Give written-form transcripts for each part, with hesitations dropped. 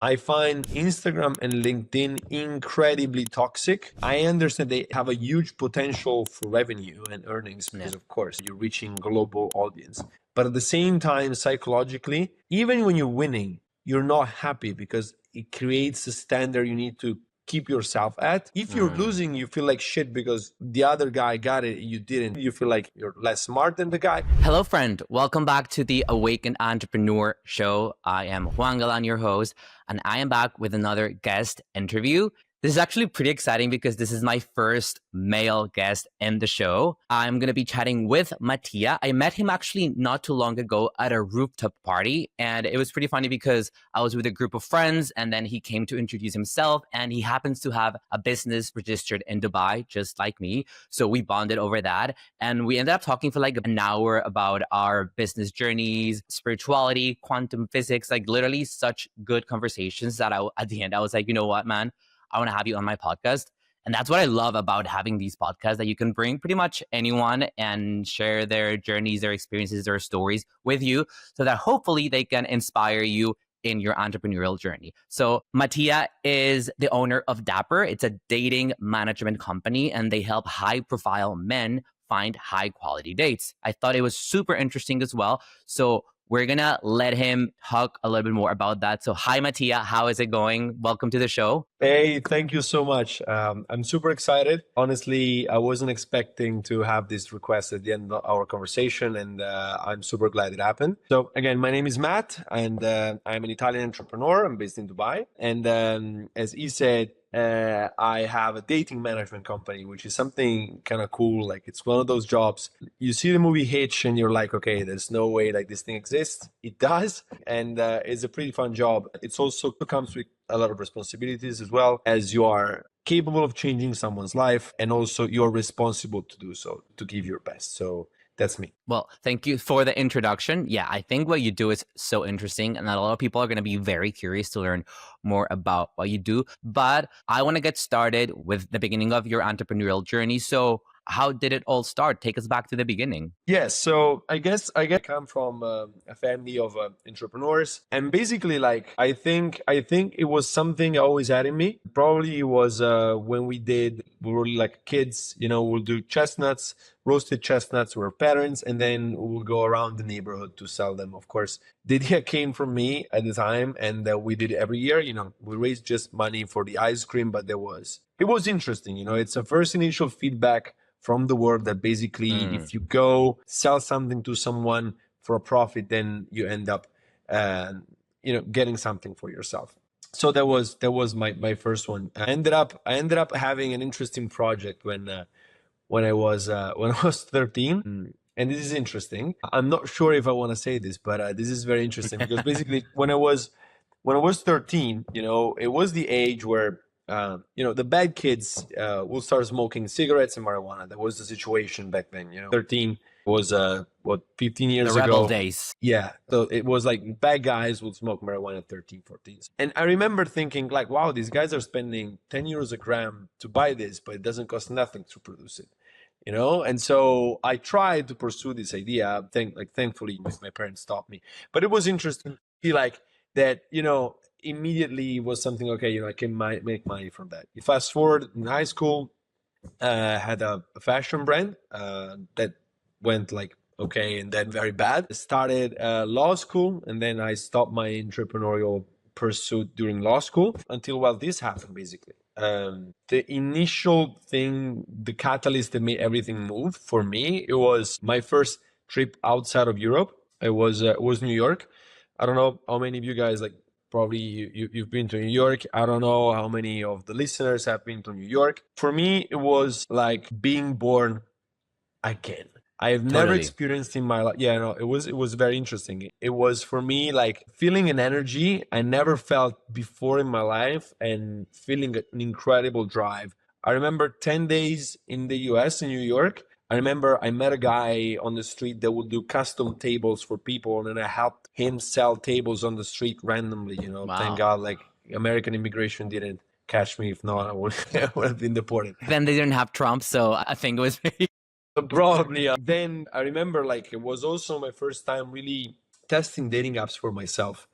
I find Instagram and LinkedIn incredibly toxic. I understand they have a huge potential for revenue and earnings because, of course, you're reaching global audience. But at the same time, psychologically, even when you're winning, you're not happy because it creates a standard you need to keep yourself at. If you're losing, you feel like shit because the other guy got it, you didn't. You feel like you're less smart than the guy. Hello, friend. Welcome back to the Awakened Entrepreneur Show. I am Juan Galan, your host, and I am back with another guest interview. This is actually pretty exciting because this is my first male guest in the show. I'm going to be chatting with Mattia. I met him actually not too long ago at a rooftop party, and it was pretty funny because I was with a group of friends, and then he came to introduce himself, and he happens to have a business registered in Dubai, just like me. So we bonded over that, and we ended up talking for like an hour about our business journeys, spirituality, quantum physics, like literally such good conversations that at the end, I was like, you know what, man? I want to have you on my podcast. And that's what I love about having these podcasts, that you can bring pretty much anyone and share their journeys, their experiences, their stories with you so that hopefully they can inspire you in your entrepreneurial journey. So Mattia is the owner of Dapper. It's a dating management company, and they help high-profile men find high-quality dates. I thought it was super interesting as well. So we're going to let him talk a little bit more about that. So hi, Mattia. How is it going? Welcome to the show. Hey, thank you so much. I'm super excited. Honestly, I wasn't expecting to have this request at the end of our conversation, and I'm super glad it happened. So again, my name is Matt, and I'm an Italian entrepreneur. I'm based in Dubai. And as he said, I have a dating management company, which is something kind of cool. Like, it's one of those jobs. You see the movie Hitch and you're like, okay, there's no way like this thing exists. It does. And it's a pretty fun job. It's also comes with a lot of responsibilities as well, as you are capable of changing someone's life, and also you're responsible to do so, to give your best. So that's me. Well, thank you for the introduction. Yeah, I think what you do is so interesting, and a lot of people are going to be very curious to learn more about what you do. But I want to get started with the beginning of your entrepreneurial journey. So how did it all start? Take us back to the beginning. Yes, so I guess I come from a family of entrepreneurs, and basically, like, I think it was something I always had in me. Probably it was when we were like kids, we'll do chestnuts, roasted chestnuts with our parents, and then we'll go around the neighborhood to sell them. Of course, the idea came from me at the time, and we did it every year. We raised just money for the ice cream, but it was interesting. It's a first initial feedback from the world that basically if you go sell something to someone for a profit, then you end up getting something for yourself. So that was my first one. I ended up having an interesting project when I was 13. And this is interesting. I'm not sure if I want to say this, but this is very interesting because basically when I was 13, it was the age where the bad kids will start smoking cigarettes and marijuana. That was the situation back then. 13 was 15 years The ago. rebel days. Yeah. So it was like bad guys would smoke marijuana at 13, 14. And I remember thinking like, wow, these guys are spending 10 euros a gram to buy this, but it doesn't cost nothing to produce it. And so I tried to pursue this idea. Thankfully, my parents stopped me. But it was interesting to see like that, immediately was something, okay, I can make money from that. You fast forward in high school, had a fashion brand that went like okay and then very bad. I started law school, and then I stopped my entrepreneurial pursuit during law school until this happened basically. The initial thing, the catalyst that made everything move for me, it was my first trip outside of Europe. It was New York. I don't know how many of you guys probably you've been to New York. I don't know how many of the listeners have been to New York. For me, it was like being born again. I have never experienced in my life. Yeah, no, it was very interesting. It was for me like feeling an energy I never felt before in my life, and feeling an incredible drive. I remember 10 days in the US, in New York. I remember I met a guy on the street that would do custom tables for people, and I helped him sell tables on the street randomly. Wow. Thank God, like American immigration didn't catch me. If not, I would have been deported. Then they didn't have Trump, so I think it was very... Probably. Then I remember like it was also my first time really testing dating apps for myself.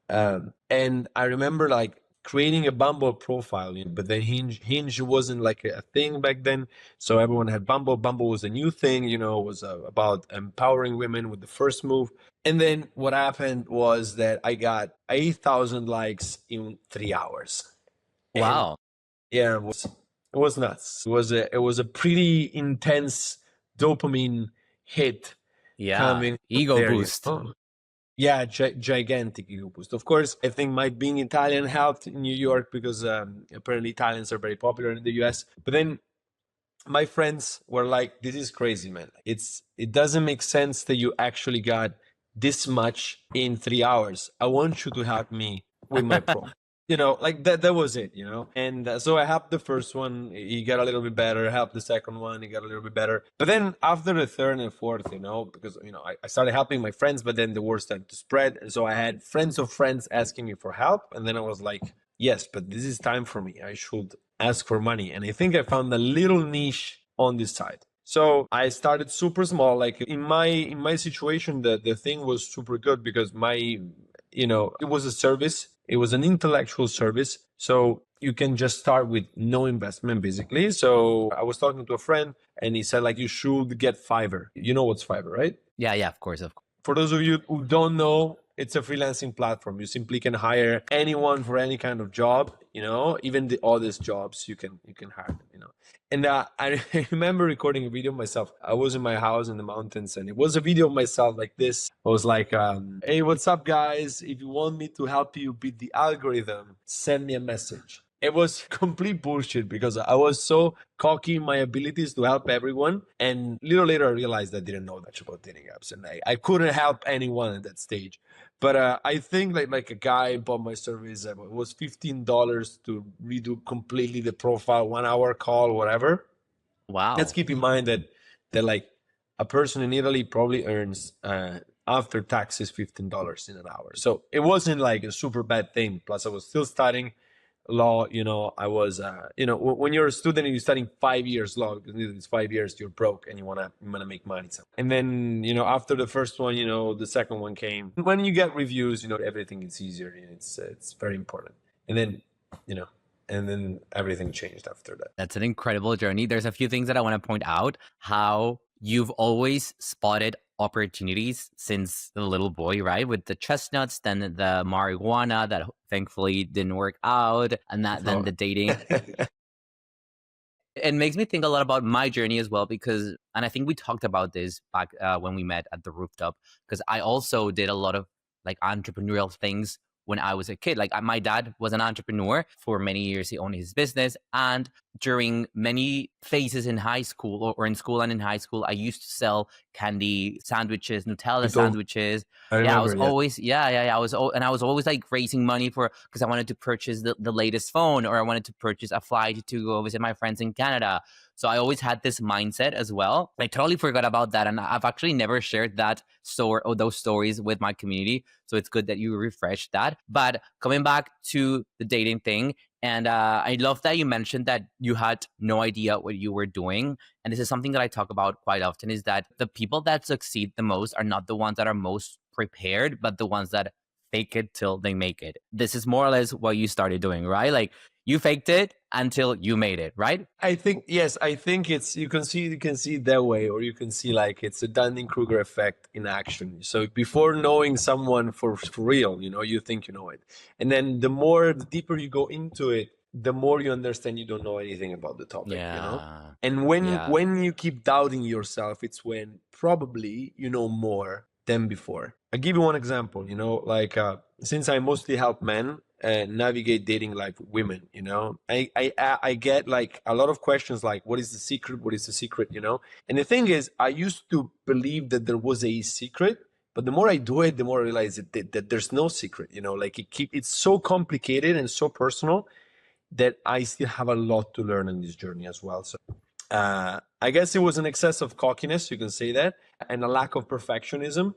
And I remember like creating a Bumble profile, but then Hinge wasn't like a thing back then. So everyone had Bumble. Bumble was a new thing, it was about empowering women with the first move. And then what happened was that I got 8,000 likes in 3 hours. And Wow. yeah, it was nuts. It was a pretty intense dopamine hit Yeah. coming from Ego there. boost. Yeah, gigantic ego boost. Of course, I think my being Italian helped in New York because apparently Italians are very popular in the US. But then my friends were like, "This is crazy, man. It doesn't make sense that you actually got this much in 3 hours. I want you to help me with my pro." Like that was it. And so I helped the first one, he got a little bit better. Helped the second one, he got a little bit better. But then after the third and fourth, because I started helping my friends, but then the word started to spread, and so I had friends of friends asking me for help, and then I was like, yes, but this is time for me. I should ask for money. And I think I found a little niche on this side. So I started super small. Like in my situation, the thing was super good because it was a service. It was an intellectual service. So you can just start with no investment basically. So I was talking to a friend and he said like you should get Fiverr. You know what's Fiverr, right? Yeah, of course. For those of you who don't know, it's a freelancing platform. You simply can hire anyone for any kind of job, even the oddest jobs you can hire them. And I remember recording a video of myself. I was in my house in the mountains, and it was a video of myself like this. I was like, "Hey, what's up, guys? If you want me to help you beat the algorithm, send me a message." It was complete bullshit because I was so cocky in my abilities to help everyone. And little later, I realized I didn't know much about dating apps, and I couldn't help anyone at that stage. But I think like a guy bought my service. It was $15 to redo completely the profile, 1 hour call, whatever. Let's Wow. keep in mind that like a person in Italy probably earns after taxes $15 in an hour. So it wasn't like a super bad thing. Plus, I was still studying law. I was when you're a student and you're studying 5 years law, because it's 5 years you're broke and you wanna make money. And then after the first one, the second one came. When you get reviews, everything is easier. It's very important. And then you know and then everything changed after that. That's an incredible journey. There's a few things that I want to point out. How you've always spotted opportunities since the little boy, right? With the chestnuts, then the marijuana that thankfully didn't work out, and then the dating. It makes me think a lot about my journey as well because, and I think we talked about this back when we met at the rooftop, because I also did a lot of like entrepreneurial things when I was a kid. Like my dad was an entrepreneur for many years. He owned his business. And during many phases in high school or in school and in high school, I used to sell candy sandwiches, Nutella sandwiches. I Yeah, I remember. was always, yeah. I was always like raising money because I wanted to purchase the latest phone, or I wanted to purchase a flight to go visit my friends in Canada. So I always had this mindset as well. I totally forgot about that. And I've actually never shared that story or those stories with my community. So it's good that you refreshed that. But coming back to the dating thing, and I love that you mentioned that you had no idea what you were doing. And this is something that I talk about quite often, is that the people that succeed the most are not the ones that are most prepared, but the ones that fake it till they make it. This is more or less what you started doing, right? Like you faked it until you made it, right? I think yes. I think it's you can see it that way, or you can see like it's a Dunning-Kruger effect in action. So before knowing someone for real, you think you know it, and then the deeper you go into it, the more you understand you don't know anything about the topic. Yeah. And when Yeah. when you keep doubting yourself, it's when probably you know more than before. I'll give you one example. Like since I mostly help men navigate dating life with women, I get like a lot of questions like, what is the secret? What is the secret? And the thing is, I used to believe that there was a secret, but the more I do it, the more I realize that there's no secret. Like it's so complicated and so personal that I still have a lot to learn in this journey as well. So I guess it was an excess of cockiness, you can say that, and a lack of perfectionism.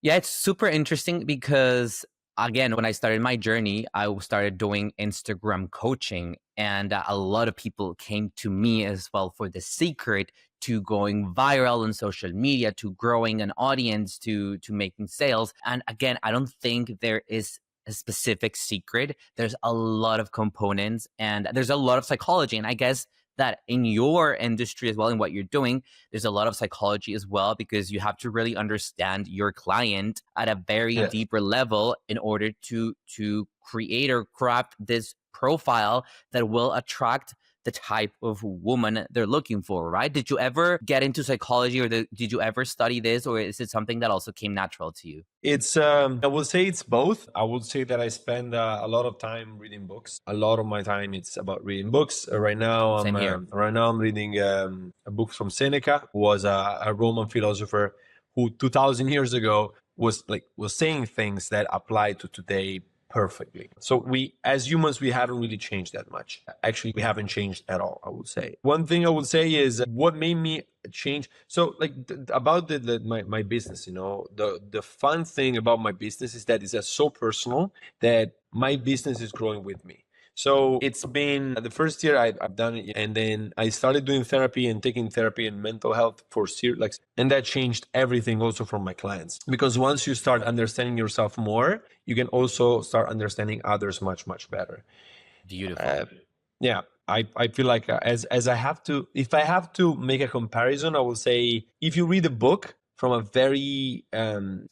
Yeah, it's super interesting because, again, when I started my journey, I started doing Instagram coaching, and a lot of people came to me as well for the secret to going viral on social media, to growing an audience, to making sales. And again, I don't think there is a specific secret. There's a lot of components and there's a lot of psychology. And I guess that in your industry as well, in what you're doing, there's a lot of psychology as well, because you have to really understand your client at a very Yes. deeper level in order to create or craft this profile that will attract the type of woman they're looking for, right? Did you ever get into psychology, or did you ever study this, or is it something that also came natural to you? It's I would say it's both. I would say that I spend a lot of time reading books. A lot of my time it's about reading books. Same here. Right now I'm reading a book from Seneca, who was a Roman philosopher who 2000 years ago was saying things that apply to today perfectly. So we, as humans, we haven't really changed that much. Actually, we haven't changed at all, I would say. One thing I would say is what made me change. So like about my business, the fun thing about my business is that it's so personal that my business is growing with me. So it's been the first year I've done it, and then I started doing therapy and taking therapy and mental health for and that changed everything also for my clients. Because once you start understanding yourself more, you can also start understanding others much, much better. Beautiful. Uh, yeah, I feel like as if I have to make a comparison, I will say if you read a book from a very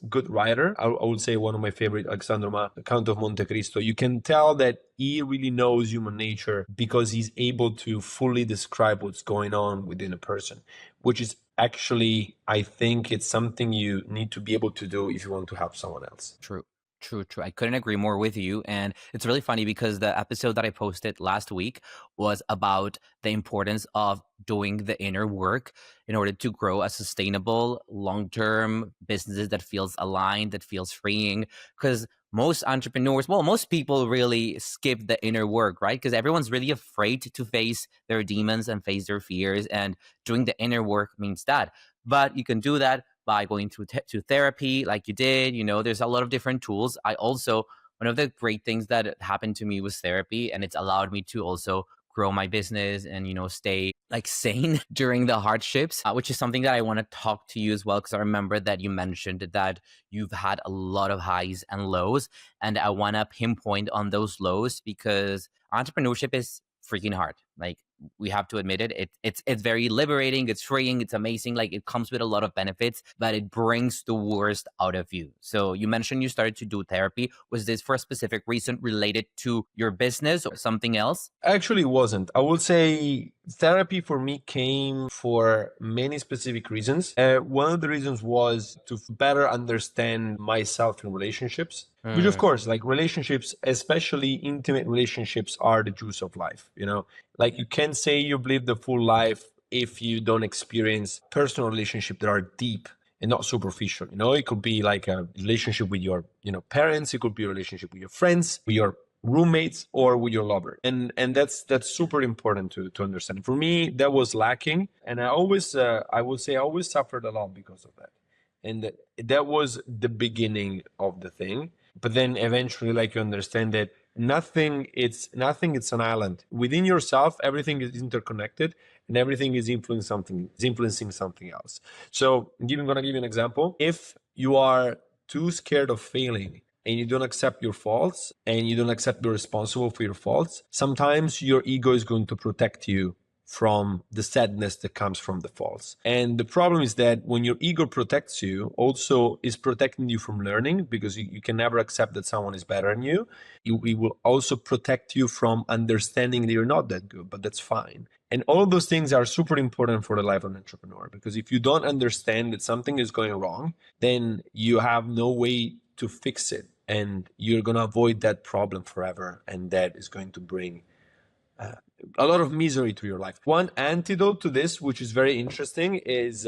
good writer, I would say one of my favorite, Alexandre Dumas, The Count of Monte Cristo. You can tell that he really knows human nature because he's able to fully describe what's going on within a person, which is actually, I think it's something you need to be able to do if you want to help someone else. True. True, true. I couldn't agree more with you. And it's really funny because the episode that I posted last week was about the importance of doing the inner work in order to grow a sustainable, long-term businesses that feels aligned, that feels freeing. Because most entrepreneurs, well, most people really skip the inner work, right? Because everyone's really afraid to face their demons and face their fears. And doing the inner work means that. But you can do that by going to therapy like you did. There's a lot of different tools. I also, one of the great things that happened to me was therapy, and it's allowed me to also grow my business and stay like sane during the hardships, which is something that I want to talk to you as well, because I remember that you mentioned that you've had a lot of highs and lows, and I want to pinpoint on those lows because entrepreneurship is freaking hard. Like, we have to admit it. It's very liberating. It's freeing. It's amazing. Like, it comes with a lot of benefits, but it brings the worst out of you. So you mentioned you started to do therapy. Was this for a specific reason related to your business or something else? Actually, it wasn't. I would say therapy for me came for many specific reasons. One of the reasons was to better understand myself in relationships. Which, of course, like relationships, especially intimate relationships, are the juice of life. Like you can't say you've lived a full life if you don't experience personal relationships that are deep and not superficial. It could be like a relationship with your, parents. It could be a relationship with your friends, with your roommates, or with your lover. And that's super important to understand. For me, that was lacking. And I would say I always suffered a lot because of that. And that was the beginning of the thing. But then eventually, like, you understand that it's an island within yourself. Everything is interconnected, and everything is influencing something else. So I'm gonna give you an example. If you are too scared of failing and you don't accept your faults and you don't accept you're responsible for your faults, sometimes your ego is going to protect you from the sadness that comes from the faults. And the problem is that when your ego protects you, also is protecting you from learning, because you can never accept that someone is better than you. It will also protect you from understanding that you're not that good, but that's fine. And all of those things are super important for the life of an entrepreneur, because if you don't understand that something is going wrong, then you have no way to fix it. And you're going to avoid that problem forever. And that is going to bring a lot of misery to your life. One antidote to this, which is very interesting, is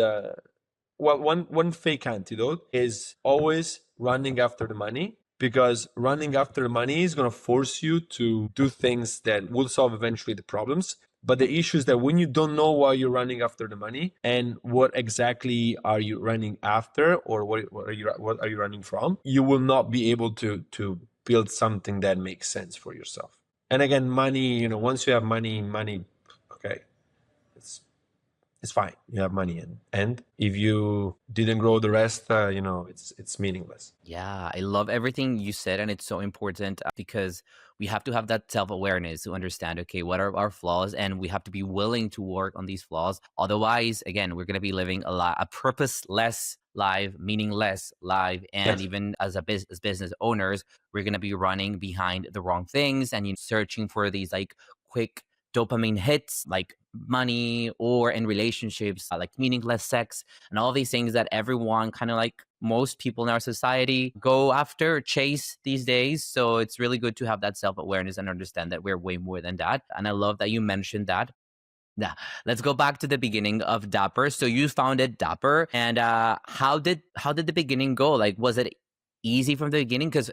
one fake antidote is always running after the money, because running after the money is going to force you to do things that will solve eventually the problems. But the issue is that when you don't know why you're running after the money and what exactly are you running after, or what are you running from, you will not be able to build something that makes sense for yourself. And again, money, once you have money, okay, it's it's fine. You have money, and if you didn't grow the rest, it's meaningless. Yeah, I love everything you said, and it's so important because we have to have that self-awareness to understand, okay, what are our flaws, and we have to be willing to work on these flaws. Otherwise, again, we're going to be living a purposeless life, meaningless life, and Yes. even as business owners, we're going to be running behind the wrong things and searching for these like quick dopamine hits, like money, or in relationships, like meaningless sex, and all these things that everyone kind of like most people in our society go after, chase these days. So it's really good to have that self-awareness and understand that we're way more than that. And I love that you mentioned that. Yeah, let's go back to the beginning of Dapper. So you founded Dapper, and how did the beginning go? Like, was it easy from the beginning? Because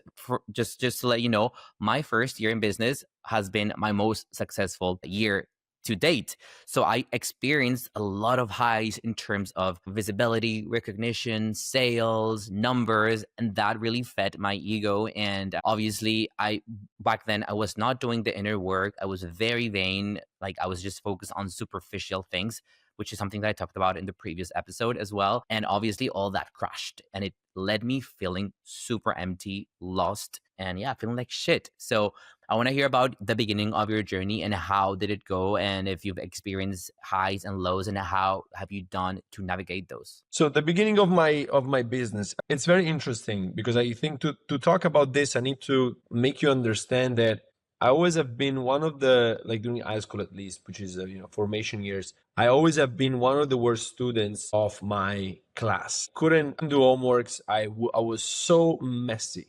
just to let you know, my first year in business has been my most successful year to date. So I experienced a lot of highs in terms of visibility, recognition, sales, numbers, and that really fed my ego. And obviously, I back then I was not doing the inner work. I was very vain. Like I was just focused on superficial things, which is something that I talked about in the previous episode as well. And obviously all that crashed and it led me feeling super empty, lost, and yeah, feeling like shit. So I want to hear about the beginning of your journey and how did it go, and if you've experienced highs and lows, and how have you done to navigate those? So the beginning of my business, it's very interesting because I think to talk about this, I need to make you understand that I always have been one of the, like during high school at least, which is formation years. I always have been one of the worst students of my class. Couldn't do homeworks. I was so messy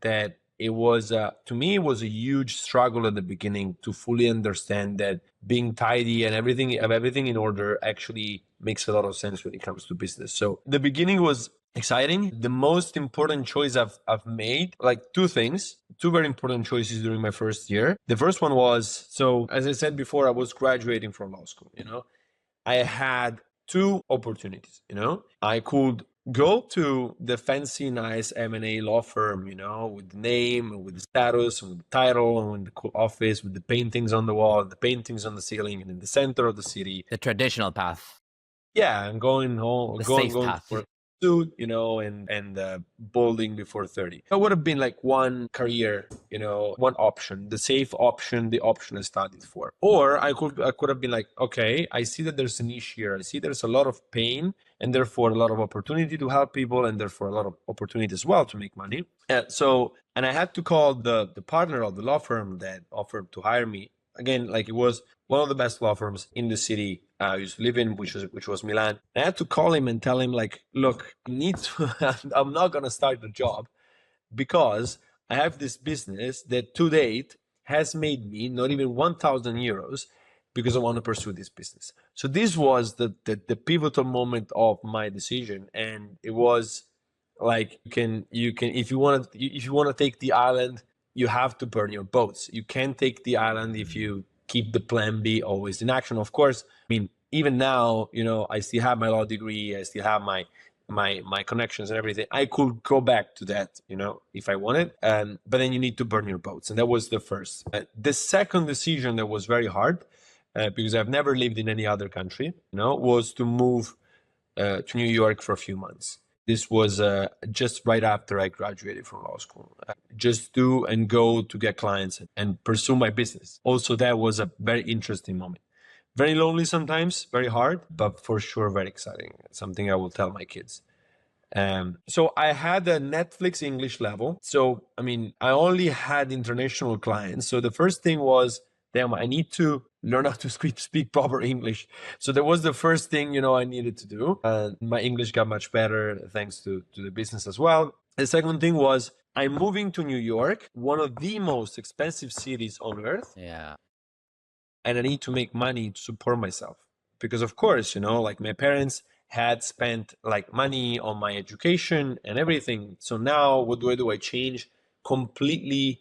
that it was to me it was a huge struggle at the beginning to fully understand that being tidy and everything in order actually makes a lot of sense when it comes to business. So the beginning was exciting. The most important choice I've made, like two very important choices during my first year. The first one was, so as I said before, I was graduating from law school, I had two opportunities, I could go to the fancy, nice M&A law firm, with the name and with the status and with the title and with the cool office, with the paintings on the wall, the paintings on the ceiling, and in the center of the city. The traditional path, Yeah, and going home, the going safe going path. for a suit, and balding before 30. That would have been like one career, one option, the safe option, the option I studied for. Or I could have been like, okay, I see that there's a niche here. I see there's a lot of pain and therefore a lot of opportunity to help people and therefore a lot of opportunity as well to make money. And I had to call the partner of the law firm that offered to hire me. Again, like it was one of the best law firms in the city I used to live in, which was Milan. I had to call him and tell him like, look, I need to. I'm not gonna start the job because I have this business that to date has made me not even 1,000 euros because I want to pursue this business. So this was the pivotal moment of my decision, and it was like you can if you want to take the island, you have to burn your boats. You can't take the island if you keep the plan B always in action. Of course, I mean, even now, I still have my law degree, I still have my connections and everything. I could go back to that, if I wanted. But then you need to burn your boats, and that was the first. The second decision that was very hard, because I've never lived in any other country, was to move to New York for a few months. This was just right after I graduated from law school. Just do and go to get clients and pursue my business. Also, that was a very interesting moment. Very lonely sometimes, very hard, but for sure very exciting. Something I will tell my kids. So I had a Netflix English level. So, I mean, I only had international clients. So the first thing was, damn, I need to learn how to speak proper English. So that was the first thing, I needed to do. My English got much better thanks to the business as well. The second thing was, I'm moving to New York, one of the most expensive cities on earth. Yeah. And I need to make money to support myself. Because of course, like my parents had spent like money on my education and everything. So now what do? I change completely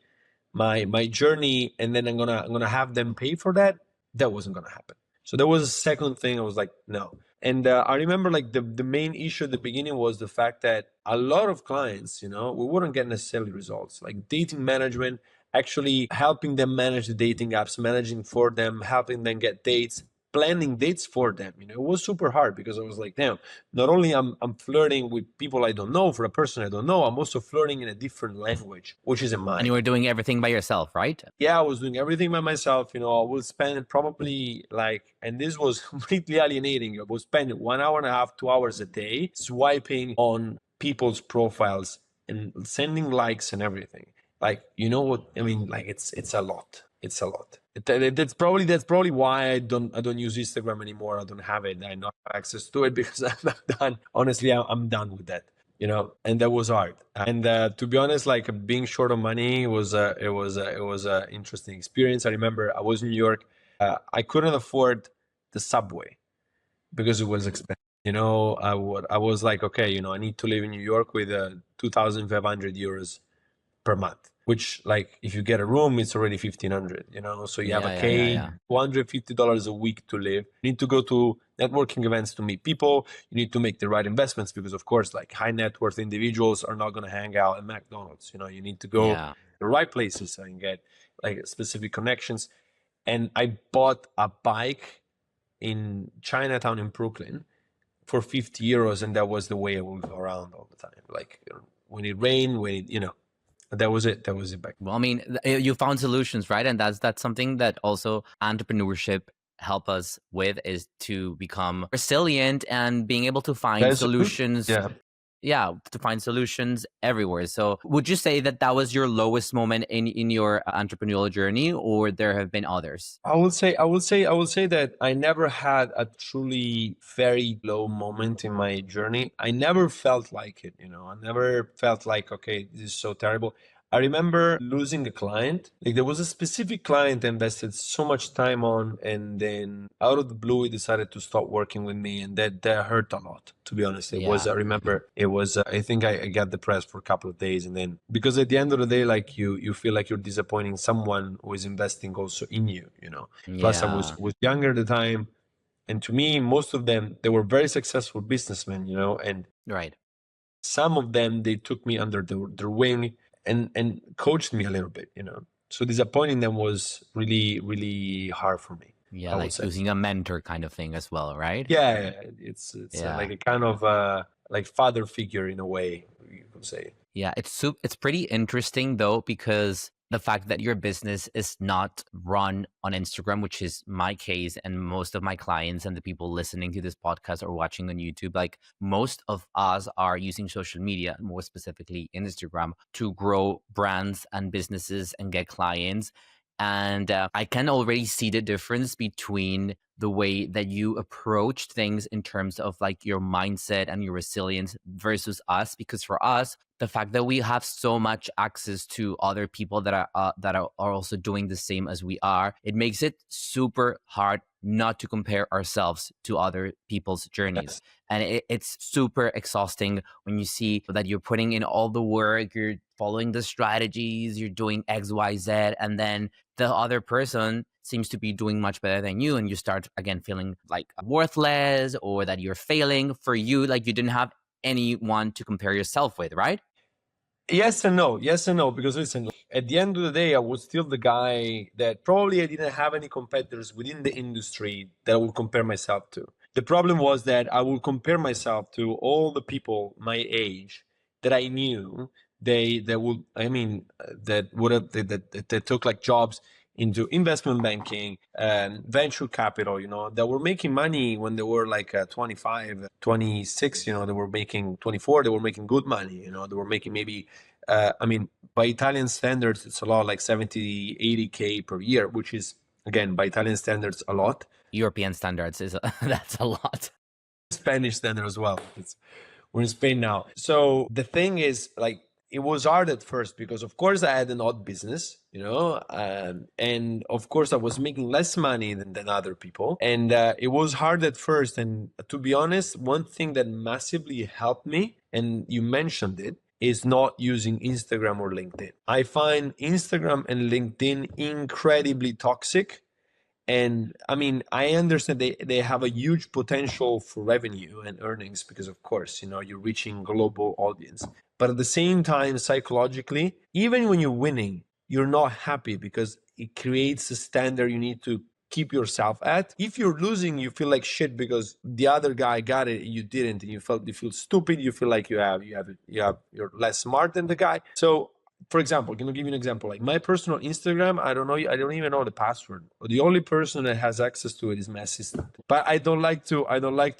my journey and then I'm gonna have them pay for that? That wasn't gonna happen. So that was the second thing. I was like, no. And I remember like the main issue at the beginning was the fact that a lot of clients, we wouldn't get necessarily results. Like dating management, actually helping them manage the dating apps, managing for them, helping them get dates, planning dates for them. It was super hard because I was like, damn, not only I'm flirting with people I don't know, for a person I don't know, I'm also flirting in a different language, which isn't mine. And you were doing everything by yourself, right? Yeah, I was doing everything by myself. I would spend probably and this was completely alienating. I would spend 1 hour and a half, 2 hours a day swiping on people's profiles and sending likes and everything. Like, you know what I mean? Like, it's a lot. It's a lot. That's probably why I don't use Instagram anymore. I don't have it. I don't have access to it because I'm done. Honestly, I'm done with that. And that was hard. And to be honest, like, being short on money was a interesting experience. I remember I was in New York. I couldn't afford the subway because it was expensive. I was like, okay, I need to live in New York with 2,500 euros per month, which, like, if you get a room, it's already 1,500, so you have a K, $250 a week to live. You need to go to networking events to meet people. You need to make the right investments because, of course, like, high net worth individuals are not going to hang out at McDonald's. You need to go to the right places and get like specific connections. And I bought a bike in Chinatown in Brooklyn for 50 euros, and that was the way I would go around all the time. Like, when it rained, that was it. That was it back. Well, I mean, you found solutions, right? And that's something that also entrepreneurship help us with, is to become resilient and being able to find solutions. Yeah, to find solutions everywhere. So would you say that was your lowest moment in your entrepreneurial journey, or there have been others? I will say that I never had a truly very low moment in my journey. I never felt like it. I never felt like, okay, this is so terrible. I remember losing a client. Like, there was a specific client I invested so much time on, and then out of the blue, he decided to stop working with me, and that hurt a lot. To be honest, it was. I remember it was. I think I got depressed for a couple of days, and then, because at the end of the day, like, you feel like you're disappointing someone who is investing also in you. Plus, I was younger at the time, and to me, most of them, they were very successful businessmen. And right. Some of them, they took me under their wing and coached me a little bit, So disappointing them was really, really hard for me. Yeah, like losing a mentor kind of thing as well, right? Yeah, it's like a kind of like father figure in a way, you could say. Yeah, it's pretty interesting though, because the fact that your business is not run on Instagram, which is my case and most of my clients and the people listening to this podcast or watching on YouTube, like, most of us are using social media, more specifically Instagram, to grow brands and businesses and get clients. And I can already see the difference between the way that you approached things in terms of like your mindset and your resilience versus us. Because for us, the fact that we have so much access to other people that are also doing the same as we are, it makes it super hard not to compare ourselves to other people's journeys. And it's super exhausting when you see that you're putting in all the work, you're following the strategies, you're doing X, Y, Z, and then the other person seems to be doing much better than you, and you start again feeling like worthless, or that you're failing. For you, like, you didn't have anyone to compare yourself with, right? Yes and no. Because listen, at the end of the day, I was still the guy that probably I didn't have any competitors within the industry that I would compare myself to. The problem was that I would compare myself to all the people my age that I knew. That took like jobs into investment banking and venture capital, that were making money when they were like 25, 26, they were making 24, they were making good money, they were making maybe, by Italian standards, it's a lot, like 70, 80K per year, which is, again, by Italian standards, a lot. European standards that's a lot. Spanish standard as well. We're in Spain now. So the thing is, like, it was hard at first because, of course, I had an odd business, and of course, I was making less money than other people. And it was hard at first. And to be honest, one thing that massively helped me, and you mentioned it, is not using Instagram or LinkedIn. I find Instagram and LinkedIn incredibly toxic. And I understand they have a huge potential for revenue and earnings because, of course, you're reaching global audience. But at the same time, psychologically, even when you're winning, you're not happy because it creates a standard you need to keep yourself at. If you're losing, you feel like shit because the other guy got it, you didn't, and you feel stupid. You feel like you're less smart than the guy. So, for example, can I give you an example? Like my personal Instagram, I don't even know the password. The only person that has access to it is my assistant. But I don't like to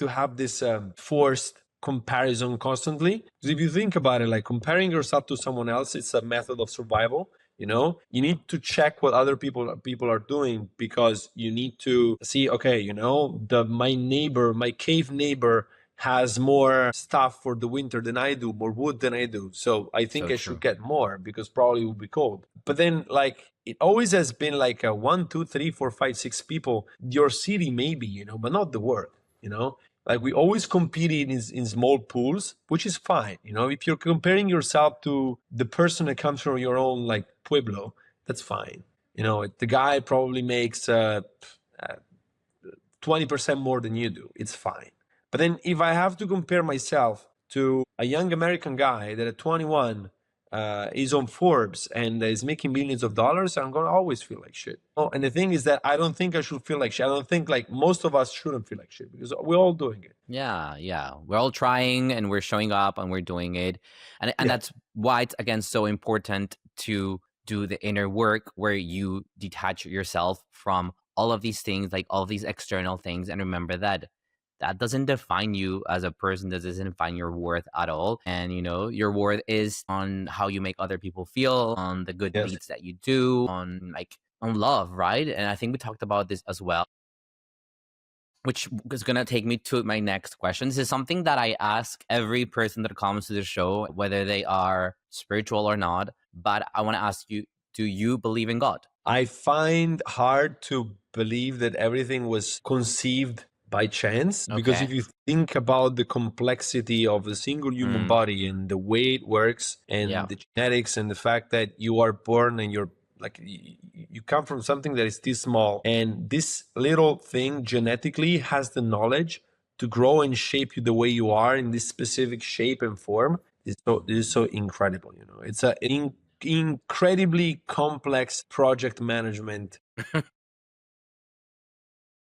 have this forced comparison constantly. Because if you think about it, like comparing yourself to someone else, it's a method of survival. You need to check what other people are doing, because you need to see, okay, my cave neighbor has more stuff for the winter than I do, more wood than I do. So I think So I should true. get more because probably it will be cold. But then, like, it always has been like a 1, 2, 3, 4, 5, 6 people, your city maybe, but not the world, you know? Like we always competed in small pools, which is fine. If you're comparing yourself to the person that comes from your own like pueblo, that's fine. The guy probably makes 20% more than you do. It's fine. But then if I have to compare myself to a young American guy that at 21 is on Forbes and is making millions of dollars, I'm going to always feel like shit. Oh, and the thing is that I don't think I should feel like shit. I don't think like most of us shouldn't feel like shit because we're all doing it. Yeah. We're all trying and we're showing up and we're doing it. And Yeah. that's why it's again so important to do the inner work where you detach yourself from all of these things, like all these external things, and remember that that doesn't define you as a person. That doesn't define your worth at all. And your worth is on how you make other people feel, on the good Yes. deeds that you do, on love, right? And I think we talked about this as well, which is going to take me to my next question. This is something that I ask every person that comes to the show, whether they are spiritual or not. But I want to ask you, do you believe in God? I find hard to believe that everything was conceived by chance, because if Okay. you think about the complexity of a single human Mm, body and the way it works yeah. and the genetics and the fact that you are born and you're like you come from something that is this small, and this little thing genetically has the knowledge to grow and shape you the way you are in this specific shape and form. This is so incredible. It's a incredibly complex project management.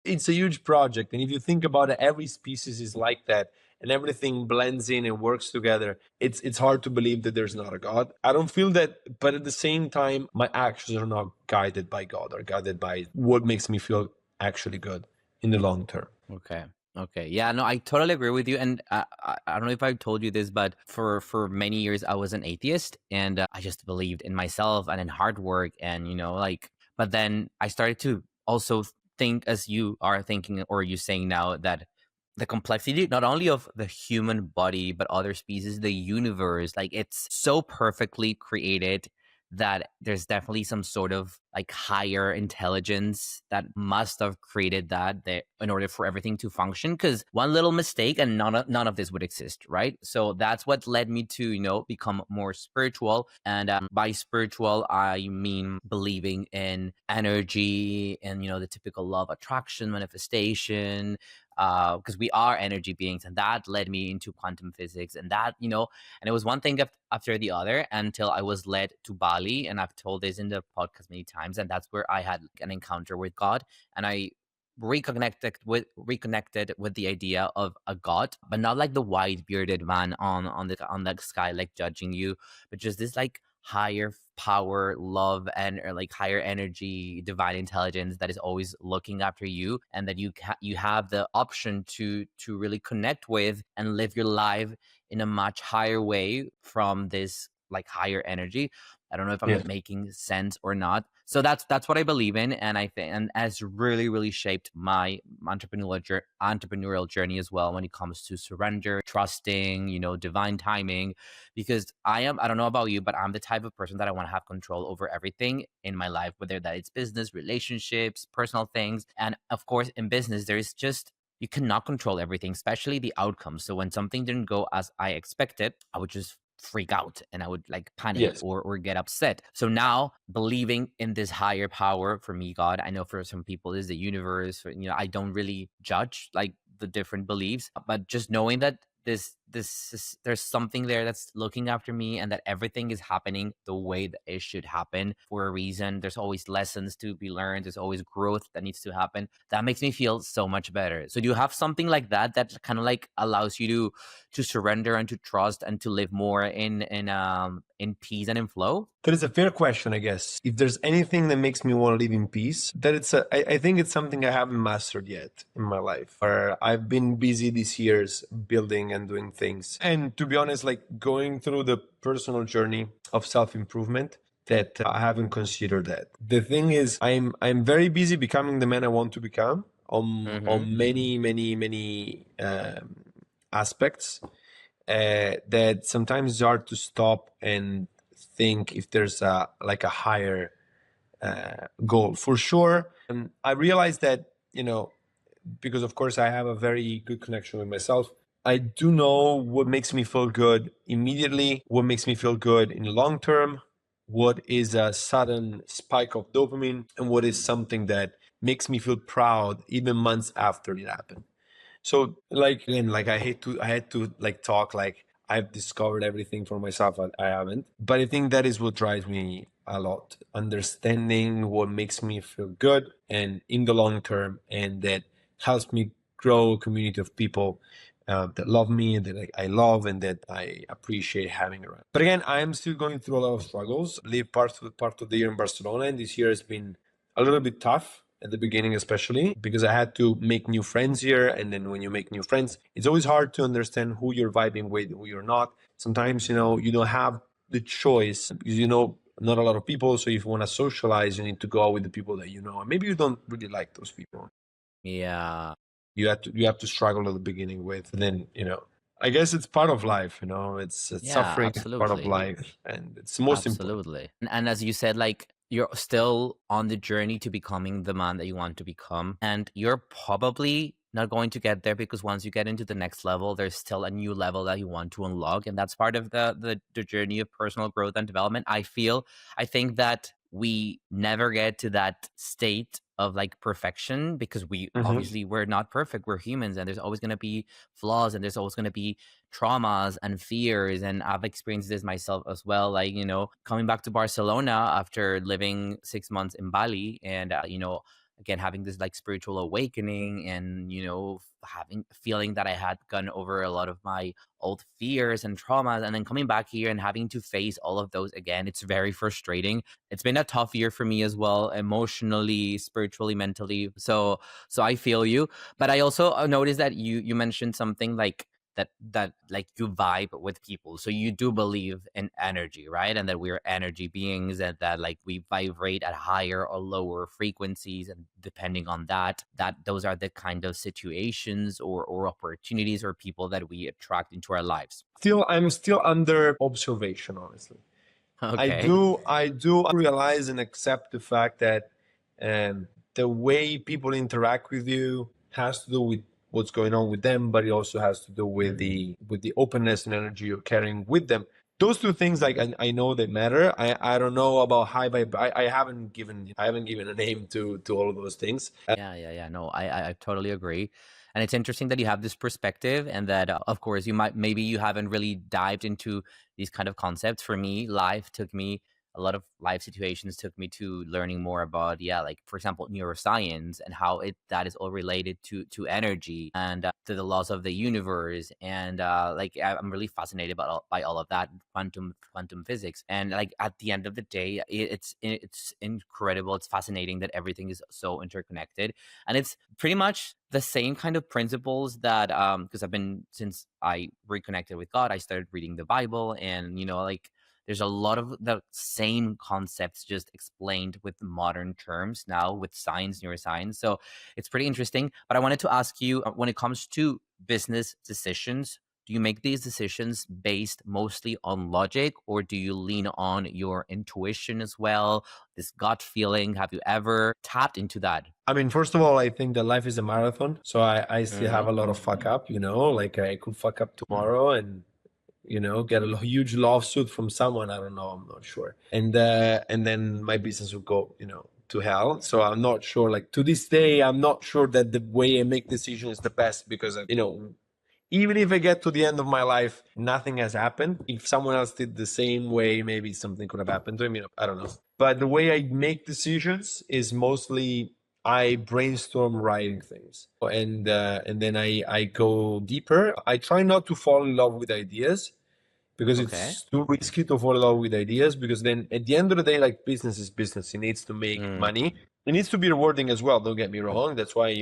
It's a huge project, and if you think about it, every species is like that, and everything blends in and works together. It's hard to believe that there's not a God. I don't feel that, but at the same time, my actions are not guided by God, or guided by what makes me feel actually good in the long term. Okay. Okay. Yeah, no, I totally agree with you. And I don't know if I told you this, but for many years I was an atheist, and I just believed in myself and in hard work, and but then I started to also think, as you are thinking or you saying now, that the complexity not only of the human body but other species, the universe, like it's so perfectly created that there's definitely some sort of like higher intelligence that must have created that in order for everything to function, because one little mistake and none of this would exist, right? So that's what led me to become more spiritual. And by spiritual I mean believing in energy and the typical love, attraction, manifestation, because we are energy beings, and that led me into quantum physics, and and it was one thing after the other until I was led to Bali. And I've told this in the podcast many times. And that's where I had an encounter with God. And I reconnected with the idea of a God, but not like the white bearded man on the sky, like judging you, but just this like higher power, love, and or like higher energy, divine intelligence that is always looking after you, and that you have the option to really connect with and live your life in a much higher way from this like higher energy. I don't know if I'm Yes. making sense or not. So that's what I believe in, and I think and has really shaped my entrepreneurial journey as well, when it comes to surrender, trusting, divine timing, because I don't know about you, but I'm the type of person that I want to have control over everything in my life, whether that it's business, relationships, personal things. And of course in business there's just, you cannot control everything, especially the outcome. So when something didn't go as I expected, I would just freak out and I would like panic Yes. or get upset. So now believing in this higher power, for me, God, I know for some people is the universe, I don't really judge like the different beliefs, but just knowing that this there's something there that's looking after me, and that everything is happening the way that it should happen for a reason. There's always lessons to be learned. There's always growth that needs to happen. That makes me feel so much better. So do you have something like that that kind of like allows you to surrender and to trust and to live more in peace and in flow? That is a fair question, I guess. If there's anything that makes me want to live in peace, I think it's something I haven't mastered yet in my life. Or I've been busy these years building and doing things. And to be honest, like going through the personal journey of self-improvement, that I haven't considered that. The thing is, I'm very busy becoming the man I want to become on many aspects. That sometimes it's hard to stop and think if there's a like a higher goal. For sure, I realized that, because of course I have a very good connection with myself. I do know what makes me feel good immediately, what makes me feel good in the long term, what is a sudden spike of dopamine, and what is something that makes me feel proud even months after it happened. So like again, like I had to like talk like I've discovered everything for myself. I haven't, but I think that is what drives me a lot. Understanding what makes me feel good and in the long term, and that helps me grow a community of people that love me and that I love and that I appreciate having around. But again, I am still going through a lot of struggles. I live part of the year in Barcelona, and this year has been a little bit tough at the beginning, especially because I had to make new friends here. And then when you make new friends, it's always hard to understand who you're vibing with, who you're not. Sometimes, you don't have the choice because, not a lot of people. So if you want to socialize, you need to go out with the people that you know. And maybe you don't really like those people. Yeah. You have to struggle at the beginning with, and then, I guess it's part of life, it's Yeah, suffering, it's part of absolutely. life, and it's the most important. Absolutely. And as you said, like you're still on the journey to becoming the man that you want to become. And you're probably not going to get there because once you get into the next level, there's still a new level that you want to unlock. And that's part of the journey of personal growth and development. I think that we never get to that state of like perfection because we're not perfect. We're humans, and there's always going to be flaws, and there's always going to be traumas and fears. And I've experienced this myself as well, like, coming back to Barcelona after living 6 months in Bali, and again having this like spiritual awakening, and having feeling that I had gone over a lot of my old fears and traumas, and then coming back here and having to face all of those again. It's very frustrating. It's been a tough year for me as well, emotionally, spiritually, mentally. So I feel you. But I also noticed that you mentioned something like that like you vibe with people, so you do believe in energy, right? And that we're energy beings, and that like we vibrate at higher or lower frequencies, and depending on that those are the kind of situations or opportunities or people that we attract into our lives. I'm still under observation, honestly. Okay. I do realize and accept the fact that the way people interact with you has to do with what's going on with them, but it also has to do with the openness and energy you're carrying with them. Those two things, like I know they matter. I don't know about high vibe. I haven't given a name to all of those things. Yeah. No, I totally agree. And it's interesting that you have this perspective, and that, of course, maybe you haven't really dived into these kind of concepts. For me, a lot of life situations took me to learning more about, yeah, like for example, neuroscience, and how that is all related to energy, and to the laws of the universe. And like I'm really fascinated by all of that, quantum physics. And like at the end of the day, it's incredible. It's fascinating that everything is so interconnected, and it's pretty much the same kind of principles that because since I reconnected with God, I started reading the Bible, and like there's a lot of the same concepts just explained with modern terms now with science, neuroscience. So it's pretty interesting. But I wanted to ask you, when it comes to business decisions, do you make these decisions based mostly on logic, or do you lean on your intuition as well? This gut feeling, have you ever tapped into that? I mean, first of all, I think that life is a marathon, so I still have Mm-hmm. a lot of fuck up. Like I could fuck up tomorrow and get a huge lawsuit from someone. I don't know. I'm not sure. And then my business will go, to hell. So I'm not sure. Like to this day, I'm not sure that the way I make decisions is the best because, Even if I get to the end of my life, nothing has happened. If someone else did the same way, maybe something could have happened to him. I don't know. But the way I make decisions is mostly I brainstorm writing things, and then I go deeper. I try not to fall in love with ideas because Okay. it's too risky to fall in love with ideas, because then at the end of the day, like, business is business. It needs to make Mm, money. It needs to be rewarding as well, don't get me wrong. That's why,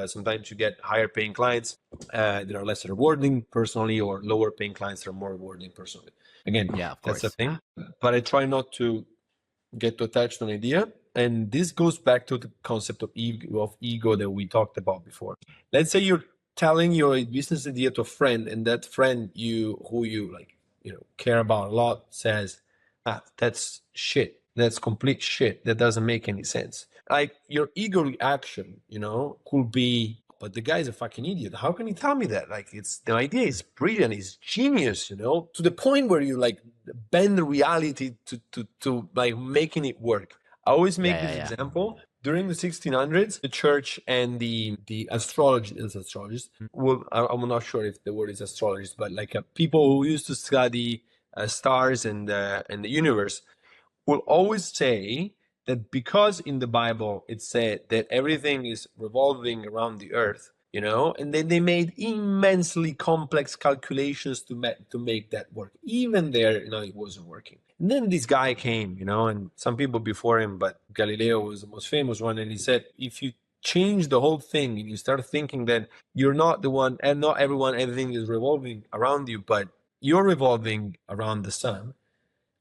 sometimes you get higher paying clients that are less rewarding personally, or lower paying clients that are more rewarding personally. Again, yeah, of that's the course. thing. But I try not to get too attached to an idea. And this goes back to the concept of ego that we talked about before. Let's say you're telling your business idea to a friend, and that friend who you like, care about a lot, says, that's shit. That's complete shit. That doesn't make any sense. Like, your ego reaction, could be, but the guy's a fucking idiot. How can he tell me that? Like, the idea is brilliant, it's genius, to the point where you like bend the reality to like making it work. I always Yeah, make yeah, this yeah. example. During the 1600s, the church and the astrologists. Well, I'm not sure if the word is astrologist, but like people who used to study stars and the universe, will always say that because in the Bible it said that everything is revolving around the earth, and then they made immensely complex calculations to make that work. Even there, it wasn't working. And then this guy came, and some people before him, but Galileo was the most famous one, and he said, if you change the whole thing and you start thinking that you're not the one, and not everyone, everything is revolving around you, but you're revolving around the sun,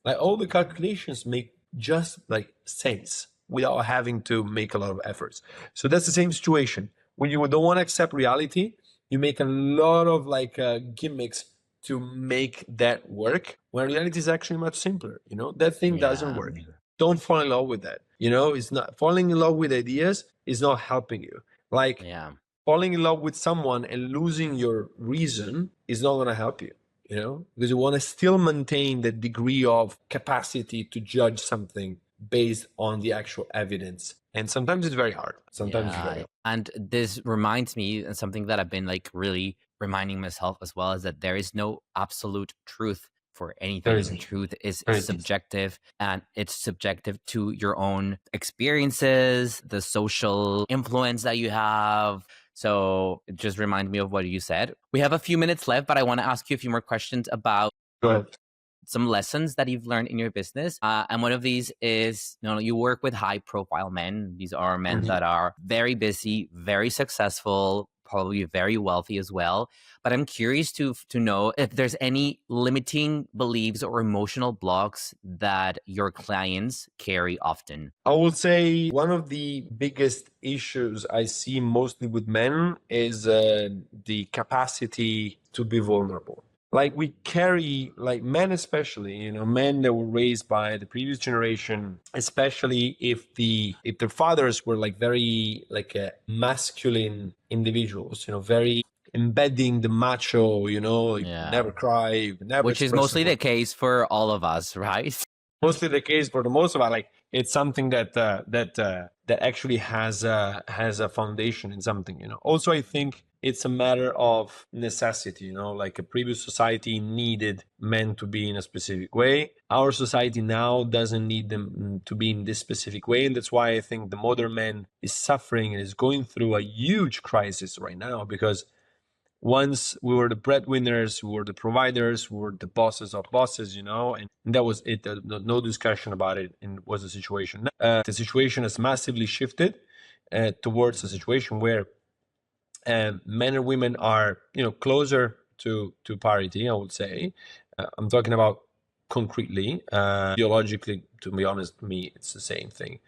like, all the calculations make just like sense without having to make a lot of efforts. So that's the same situation. When you don't want to accept reality, you make a lot of like gimmicks to make that work, when reality is actually much simpler. That thing doesn't Yeah. work. Don't fall in love with that. It's not falling in love with ideas is not helping you. Like, Yeah. falling in love with someone and losing your reason is not going to help you, because you want to still maintain the degree of capacity to judge something based on the actual evidence. And sometimes it's very hard. Sometimes it's very Yeah. hard. And this reminds me, and something that I've been like really reminding myself as well, is that there is no absolute truth for There anything. isn't. Truth is There isn't. subjective, and it's subjective to your own experiences, the social influence that you have. So it just reminds me of what you said. We have a few minutes left, but I want to ask you a few more questions about Go ahead. some lessons that you've learned in your business. And one of these is, you work with high profile men. These are men Mhm. that are very busy, very successful, probably very wealthy as well. But I'm curious to know if there's any limiting beliefs or emotional blocks that your clients carry often. I would say one of the biggest issues I see mostly with men is the capacity to be vulnerable. Like, we carry, like, men especially, men that were raised by the previous generation, especially if their fathers were like very like masculine individuals, very embedding the macho, you Yeah. never cry, you never Which is express mostly the emotion. case for all of us, right? Mostly the case for the most of it. Like, it's something that actually has a foundation in something. Also, I think it's a matter of necessity. Like, a previous society needed men to be in a specific way. Our society now doesn't need them to be in this specific way, and that's why I think the modern man is suffering and is going through a huge crisis right now, because once we were the breadwinners, we were the providers, we were the bosses of bosses, and that was it. No discussion about it, and it was the situation. The situation has massively shifted towards a situation where men and women are, closer to parity, I would say. I'm talking about concretely. Biologically, to be honest, to me, it's the same thing.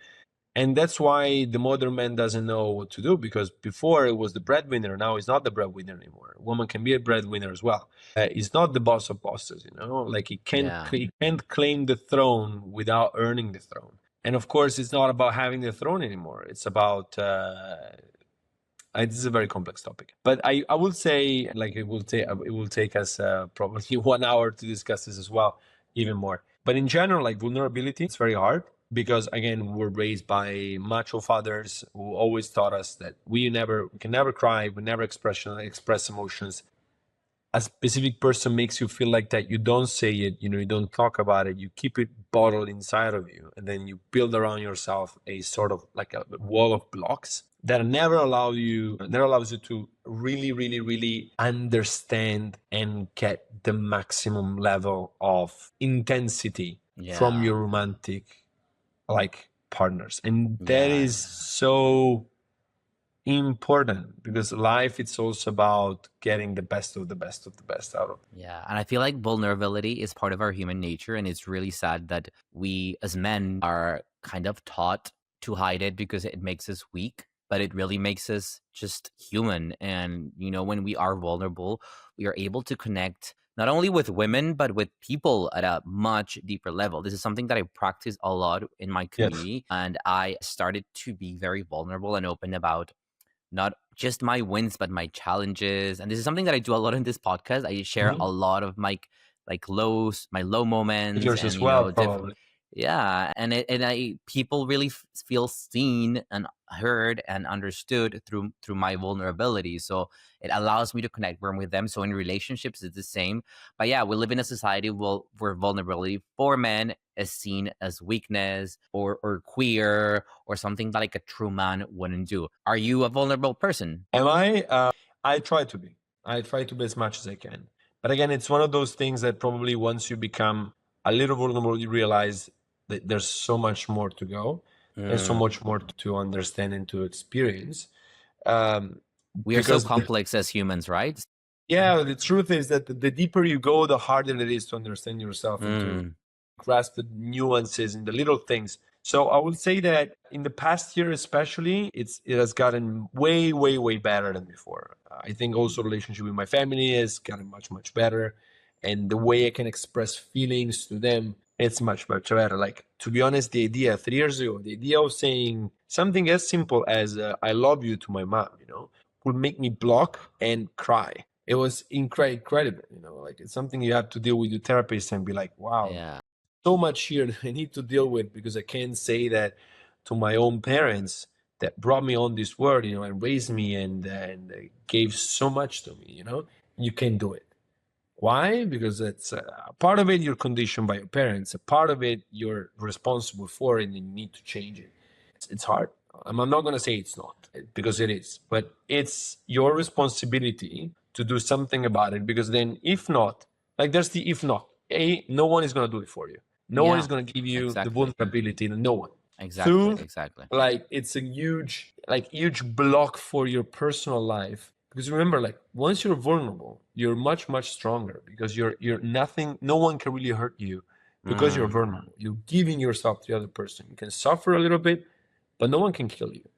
And that's why the modern man doesn't know what to do, because before it was the breadwinner. Now he's not the breadwinner anymore. A woman can be a breadwinner as well. He's not the boss of bosses, like, Yeah. he can't claim the throne without earning the throne. And of course, it's not about having the throne anymore. It's about, this is a very complex topic, but I would say, like, it will take us probably 1 hour to discuss this as well, even more. But in general, like, vulnerability, it's very hard, because again, we're raised by macho fathers who always taught us that we can never cry, we never express emotions. a specific person makes you feel like that, you don't say it, you don't talk about it, you keep it bottled inside of you, and then you build around yourself a sort of like a wall of blocks that never allows you to really, really, really understand and get the maximum level of intensity from Yeah. your romantic like partners. And that Yeah. is so important, because life, it's also about getting the best of the best of the best out of it. Yeah, and I feel like vulnerability is part of our human nature, and it's really sad that we as men are kind of taught to hide it because it makes us weak, but it really makes us just human. And when we are vulnerable, we are able to connect not only with women but with people at a much deeper level. This is something that I practice a lot in my Yes. community, and I started to be very vulnerable and open about not just my wins but my challenges. And this is something that I do a lot in this podcast. I share Mhm. a lot of my my low moments, Yours and as well, probably. yeah, and I people really feel seen and heard and understood through my vulnerability. So it allows me to connect more with them. So in relationships it's the same. But yeah, we live in a society where vulnerability for men is seen as weakness or queer or something that like a true man wouldn't do. Are you a vulnerable person? Am I? I try to be. I try to be as much as I can. But again, it's one of those things that probably once you become a little vulnerable, you realize that there's so much more to go. There's so Mm. much more to understand and to experience. Um, We are so because complex as humans, right? yeah, the truth is that the deeper you go, the harder it is to understand yourself and to Mm. grasp the nuances and the little things. So I would say that in the past year, especially, it has gotten way, way, way better than before. I think also relationship with my family has gotten much, much better, and the way I can express feelings to them, it's much, much better. Like, to be honest, the idea 3 years ago, the idea of saying something as simple as "I love you" to my mom, would make me block and cry. It was incredible, like it's something you have to deal with your therapist and be like, wow, Yeah. so much here that I need to deal with, because I can't say that to my own parents that brought me on this world, and raised me and gave so much to me, you can do it. Why? Because it's a part of it you're conditioned by your parents, a part of it you're responsible for, and you need to change it. It's hard. I'm not going to say it's not, because it is, but it's your responsibility to do something about it, because then if not, like there's the if not, no one is going to do it for you. No one is Yeah. going to give you the Exactly. vulnerability. No one. Exactly. Two, Exactly. like it's a huge block for your personal life, because remember, like once you're vulnerable, you're much, much stronger, because you're nothing, no one can really hurt you, because you're Mm. vulnerable. You're giving yourself to the other person. You can suffer a little bit, but no one can kill you.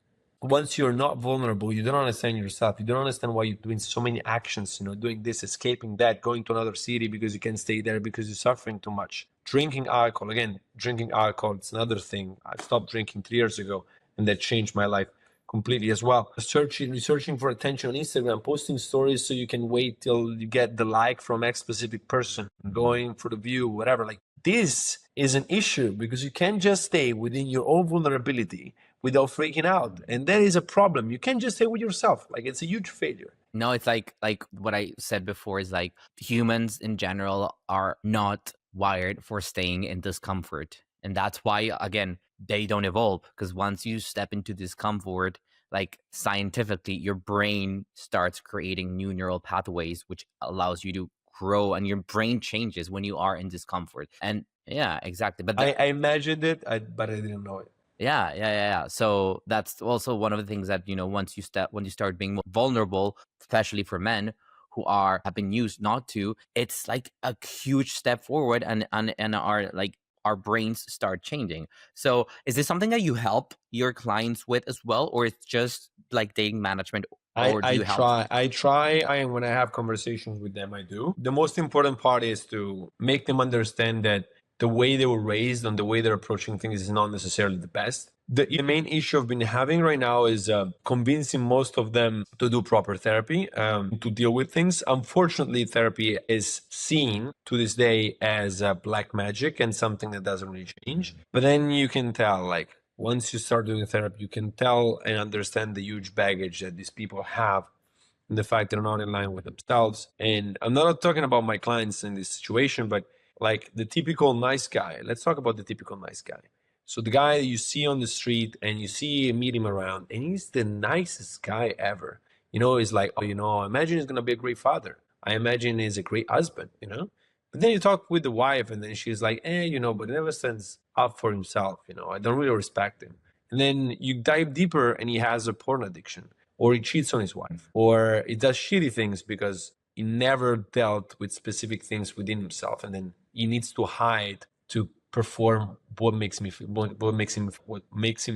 Once you're not vulnerable, you don't understand yourself. You don't understand why you're doing so many actions, doing this, escaping that, going to another city because you can't stay there because you're suffering too much. Drinking alcohol, again, drinking alcohol, it's another thing. I stopped drinking 3 years ago, and that changed my life completely as well. Researching for attention on Instagram, posting stories so you can wait till you get the like from X specific person, going for the view, whatever. Like this is an issue, because you can't just stay within your own vulnerability without freaking out. And that is a problem. You can't just stay with yourself. Like it's a huge failure. No, it's like what I said before is like humans in general are not wired for staying in discomfort. And that's why again, they don't evolve, because once you step into discomfort, like scientifically, your brain starts creating new neural pathways which allows you to grow, and your brain changes when you are in discomfort. And yeah, exactly. But I imagined it, but I didn't know it. yeah. So that's also one of the things that, when you start being vulnerable, especially for men who have been used not to, it's like a huge step forward, and our brains start changing. So is this something that you help your clients with as well, or it's just like dating management, I, or do I you help? try. I try. When I have conversations with them, I do. The most important part is to make them understand that the way they were raised and the way they're approaching things is not necessarily the best. The main issue I've been having right now is convincing most of them to do proper therapy, to deal with things. Unfortunately, therapy is seen to this day as black magic and something that doesn't really change. But then you can tell, like, once you start doing therapy, you can tell and understand the huge baggage that these people have and the fact they're not in line with themselves. And I'm not talking about my clients in this situation, but like the typical nice guy. Let's talk about the typical nice guy. So the guy you see on the street and you see meet him around, and he's the nicest guy ever. He's like, oh, I imagine he's gonna be a great father. I imagine he's a great husband. But then you talk with the wife, and then she's like, but he never stands up for himself. I don't really respect him. And then you dive deeper, and he has a porn addiction, or he cheats on his wife, or he does shitty things because he never dealt with specific things within himself, and then he needs to hide to perform what makes him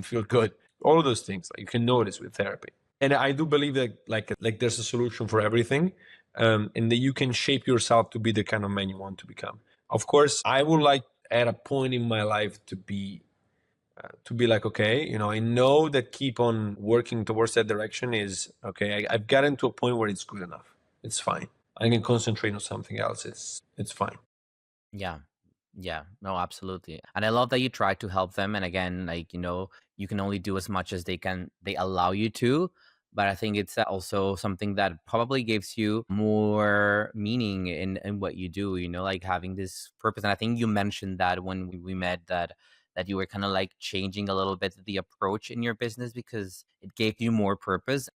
feel good. All of those things you can notice with therapy. And I do believe that like there's a solution for everything, and that you can shape yourself to be the kind of man you want to become. Of course, I would like at a point in my life to be like, okay, I know that keep on working towards that direction is okay. I've gotten to a point where it's good enough. It's fine. I can concentrate on something else. It's fine. Yeah. Yeah, no, absolutely. And I love that you try to help them. And again, like, you can only do as much as they allow you to. But I think it's also something that probably gives you more meaning in what you do, like having this purpose. And I think you mentioned that when we met, that you were kind of like changing a little bit the approach in your business because it gave you more purpose.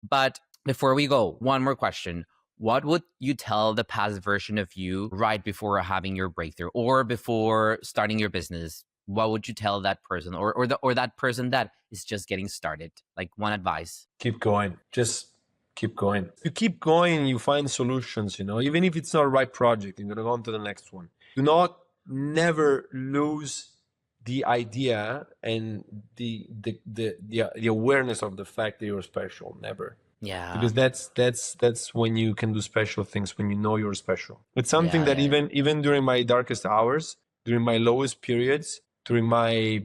But before we go, one more question. What would you tell the past version of you right before having your breakthrough or before starting your business? What would you tell that person or that person that is just getting started? Like one advice. Keep going. Just keep going. You keep going, you find solutions, even if it's not the right project, you're going to go on to the next one. Do not never lose the idea and the awareness of the fact that you're special. Never. Yeah. Because that's when you can do special things, when you know you're special. It's something Yeah, that yeah. even during my darkest hours, during my lowest periods, during my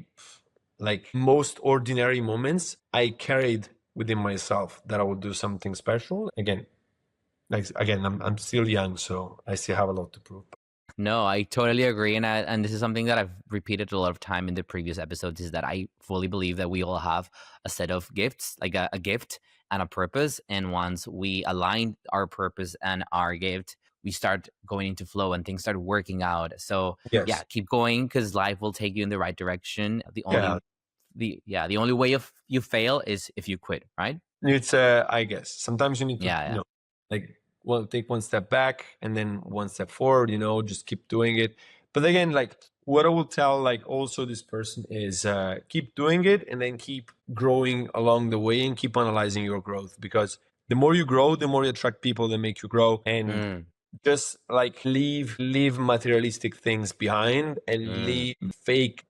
like most ordinary moments, I carried within myself that I would do something special. Again, I'm still young, so I still have a lot to prove. No, I totally agree. And this is something that I've repeated a lot of time in the previous episodes is that I fully believe that we all have a set of gifts, like a gift and a purpose. And once we align our purpose and our gift, we start going into flow and things start working out. So yeah, Yes. keep going because life will take you in the right direction. Yeah. The only way of you fail is if you quit, right? It's I guess sometimes you need to, Yeah, yeah. like take one step back and then one step forward, just keep doing it. But again, like what I will tell like also this person is keep doing it and then keep growing along the way and keep analyzing your growth, because the more you grow, the more you attract people that make you grow. And Mm, just like leave materialistic things behind and mm.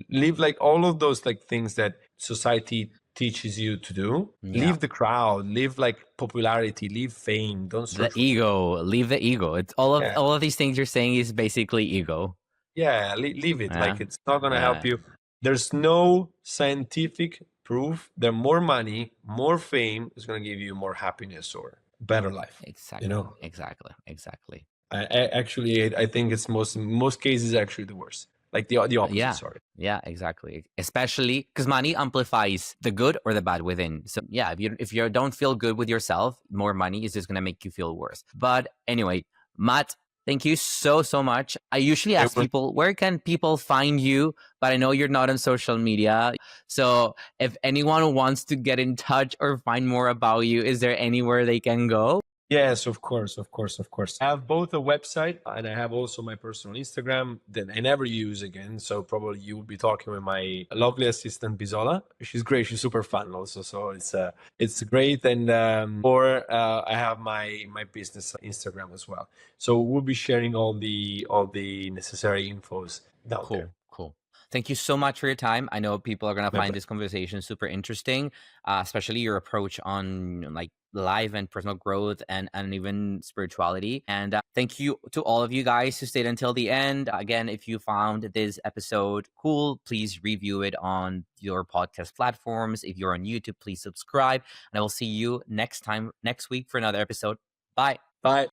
leave like all of those like things that society teaches you to do. Yeah. Leave the crowd, leave like popularity, leave fame, don't The search for fame. ego, leave the ego. It's all of Yeah, all of these things you're saying is basically ego. yeah, leave it, Yeah. like it's not going to help Yeah. you. There's no scientific proof that more money, more fame is going to give you more happiness or better life. Exactly. Exactly. I think it's most cases actually the worst. Like the opposite. Yeah. Sorry. Yeah, exactly. Especially because money amplifies the good or the bad within. So yeah, if you don't feel good with yourself, more money is just gonna make you feel worse. But anyway, Matt, thank you so much. I usually ask people where can people find you, but I know you're not on social media. So if anyone wants to get in touch or find more about you, is there anywhere they can go? Yes, of course. I have both a website and I have also my personal Instagram that I never use again. So probably you will be talking with my lovely assistant Bisola. She's great. She's super fun also. So it's great. And or I have my business Instagram as well. So we'll be sharing all the necessary infos down there. Cool. Thank you so much for your time. I know people are going to My find pleasure. this conversation super interesting, especially your approach on like life and personal growth and even spirituality. And thank you to all of you guys who stayed until the end. Again, if you found this episode cool, please review it on your podcast platforms. If you're on YouTube, please subscribe. And I will see you next week for another episode. Bye. Bye.